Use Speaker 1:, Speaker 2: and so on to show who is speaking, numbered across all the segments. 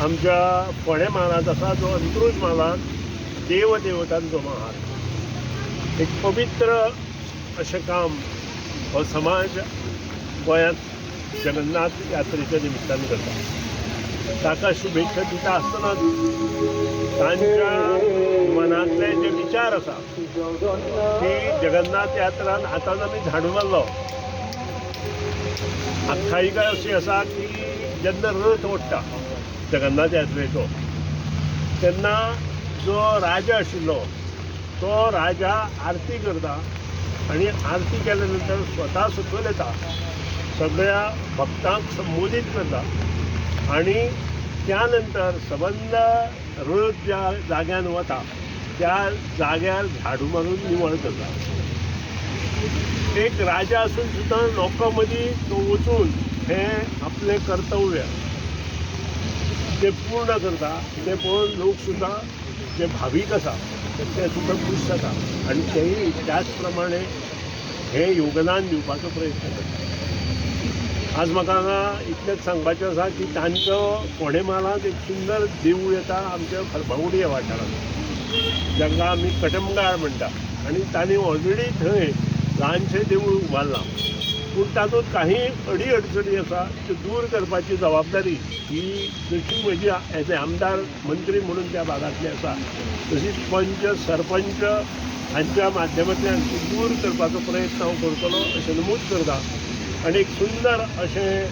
Speaker 1: आमच्या फोंड्या म्हालांत आसा जो अंत्रूज म्हालांत देवदेवतांचो महाल। एक पवित्र अशें काम हो समाज गोंयांत जगन्नाथ यात्रेच्या निमित्तान करता। ताका शुभेच्छा दिता आसतना तांच्या मनांतले जे विचार आसा की जगन्नाथ यात्रान आतां आमी धाडून मारलो। आख्यायिका अशी आसा की जेन्ना रथ ओडटा जगन्नाथ यात्रेचो तेन्ना जो राजा आशिल्लो तो राजा आरती करता आनी आरती केल्या नंतर स्वता सकयल येता, सगळ्या भक्तांक संबोधीत करता आणि त्यानंतर सबंद रथ ज्या जाग्यान वता त्या जाग्यार झाडू मारून निवळ करता। एक राजा असून सुद्दां लोकां मदीं तो वचून हें आपलें कर्तव्य ते पूर्ण करता, ते पळोवन लोक सुद्दां जे भावीक आसा ते सुद्दां खूश जाता आनी तेय त्याच प्रमाणे हें योगदान दिवपाचो प्रयत्न करता। आज म्हाका हांगा इतलेंच सांगपाचें आसा की तांचो फोंडे म्हालांत एक सुंदर देवूळ येता आमच्या खरबांगुडी ह्या वाठारांत, जांकां आमी कटमगाळ म्हणटा, आनी तांणी ऑलरेडी थंय ल्हानशें देवूळ उबारलां। पूण तातूंत काही अडी अडचणी आसा त्यो दूर करपाची जबाबदारी ही जशी म्हजी एज ए आमदार मंत्री म्हणून त्या भागांतली आसा तशीच पंच सरपंच हांच्या माध्यमांतल्यान ती दूर करपाचो प्रयत्न हांव करतलो अशें नमूद करता। आनी एक सुंदर अशें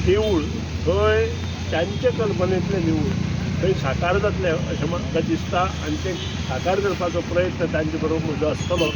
Speaker 1: देवूळ थंय तांचे कल्पनेंतलें देवूळ थंय साकार जातलें अशें म्हाका दिसता आनी तें साकार करपाचो प्रयत्न तांचे बरोबर म्हजो आसतलो।